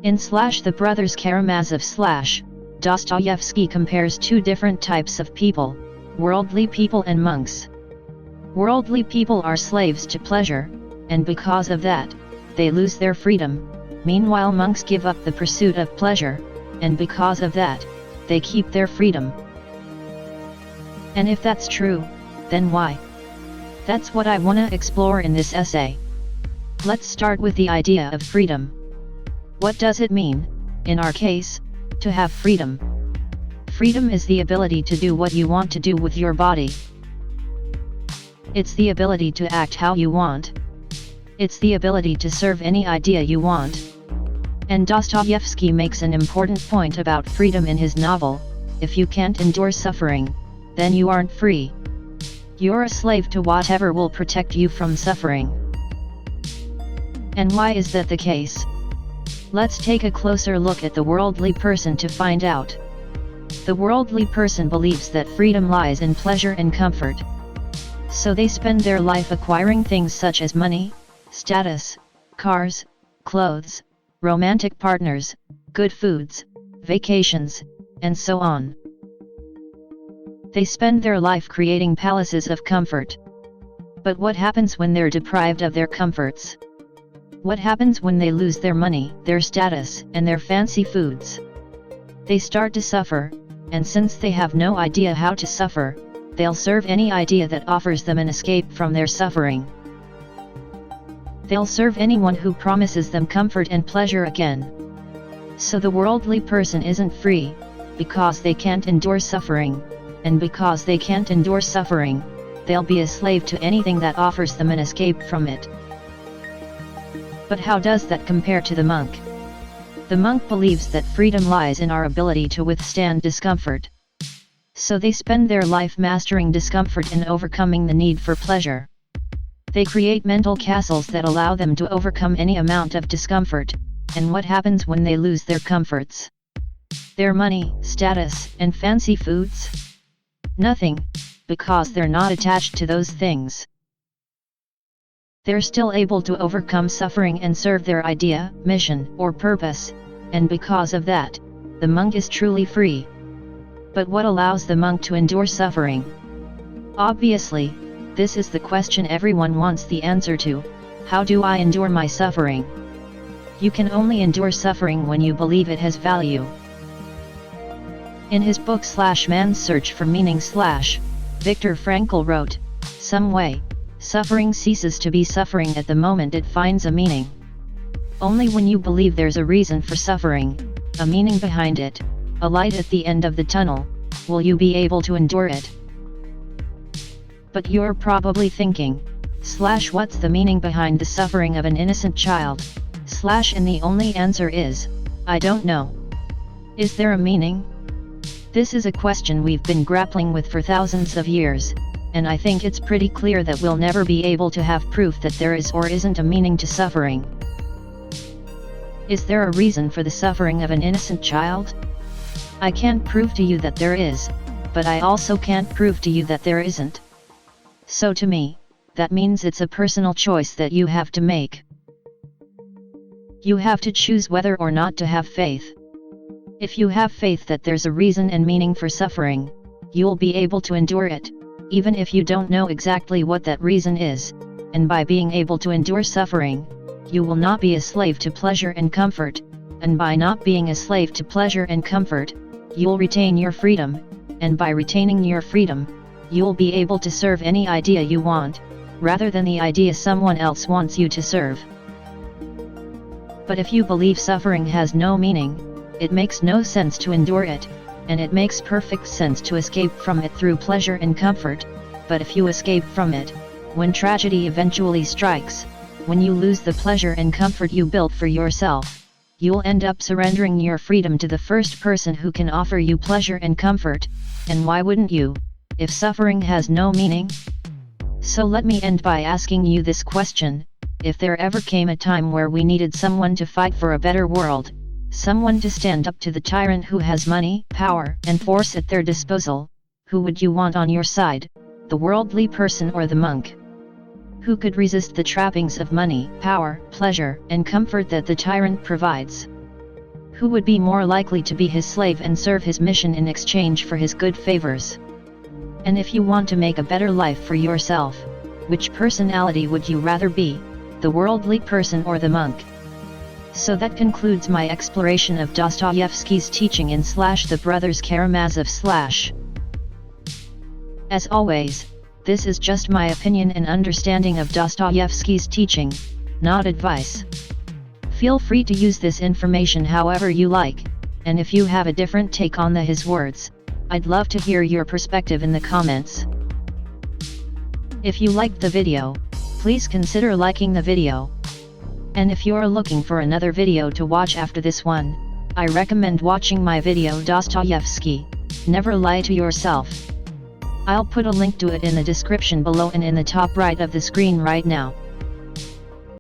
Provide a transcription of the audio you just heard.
In The Brothers Karamazov, Dostoevsky compares two different types of people, worldly people and monks. Worldly people are slaves to pleasure, and because of that, they lose their freedom. Meanwhile, monks give up the pursuit of pleasure, and because of that, they keep their freedom. And if that's true, then why? That's what I wanna explore in this essay. Let's start with the idea of freedom. What does it mean, in our case, to have freedom? Freedom is the ability to do what you want to do with your body. It's the ability to act how you want. It's the ability to serve any idea you want. And Dostoevsky makes an important point about freedom in his novel: if you can't endure suffering, then you aren't free. You're a slave to whatever will protect you from suffering. And why is that the case? Let's take a closer look at the worldly person to find out. The worldly person believes that freedom lies in pleasure and comfort. So they spend their life acquiring things such as money, status, cars, clothes, romantic partners, good foods, vacations, and so on. They spend their life creating palaces of comfort. But what happens when they're deprived of their comforts? What happens when they lose their money, their status, and their fancy foods? They start to suffer, and since they have no idea how to suffer, they'll serve any idea that offers them an escape from their suffering. They'll serve anyone who promises them comfort and pleasure again. So the worldly person isn't free, because they can't endure suffering, and because they can't endure suffering, they'll be a slave to anything that offers them an escape from it. But how does that compare to the monk? The monk believes that freedom lies in our ability to withstand discomfort. So they spend their life mastering discomfort and overcoming the need for pleasure. They create mental castles that allow them to overcome any amount of discomfort, and what happens when they lose their comforts? Their money, status, and fancy foods? Nothing, because they're not attached to those things. They're still able to overcome suffering and serve their idea, mission, or purpose, and because of that, the monk is truly free. But what allows the monk to endure suffering? Obviously, this is the question everyone wants the answer to: how do I endure my suffering? You can only endure suffering when you believe it has value. In his book Man's Search for Meaning, Viktor Frankl wrote, "Some way, suffering ceases to be suffering at the moment it finds a meaning. Only when you believe there's a reason for suffering, a meaning behind it, a light at the end of the tunnel, will you be able to endure it." But you're probably thinking, what's the meaning behind the suffering of an innocent child? And the only answer is, I don't know. Is there a meaning? This is a question we've been grappling with for thousands of years, and I think it's pretty clear that we'll never be able to have proof that there is or isn't a meaning to suffering. Is there a reason for the suffering of an innocent child? I can't prove to you that there is, but I also can't prove to you that there isn't. So to me, that means it's a personal choice that you have to make. You have to choose whether or not to have faith. If you have faith that there's a reason and meaning for suffering, you'll be able to endure it, even if you don't know exactly what that reason is, and by being able to endure suffering, you will not be a slave to pleasure and comfort, and by not being a slave to pleasure and comfort, you'll retain your freedom, and by retaining your freedom, you'll be able to serve any idea you want, rather than the idea someone else wants you to serve. But if you believe suffering has no meaning, it makes no sense to endure it, and it makes perfect sense to escape from it through pleasure and comfort. But if you escape from it, when tragedy eventually strikes, when you lose the pleasure and comfort you built for yourself, you'll end up surrendering your freedom to the first person who can offer you pleasure and comfort. And why wouldn't you, if suffering has no meaning? So let me end by asking you this question: if there ever came a time where we needed someone to fight for a better world, someone to stand up to the tyrant who has money, power, and force at their disposal, who would you want on your side, the worldly person or the monk? Who could resist the trappings of money, power, pleasure, and comfort that the tyrant provides? Who would be more likely to be his slave and serve his mission in exchange for his good favors? And if you want to make a better life for yourself, which personality would you rather be, the worldly person or the monk? So that concludes my exploration of Dostoevsky's teaching in The Brothers Karamazov . As always, this is just my opinion and understanding of Dostoevsky's teaching, not advice. Feel free to use this information however you like, and if you have a different take on his words, I'd love to hear your perspective in the comments. If you liked the video, please consider liking the video. And if you're looking for another video to watch after this one, I recommend watching my video Dostoevsky, Never Lie to Yourself. I'll put a link to it in the description below and in the top right of the screen right now.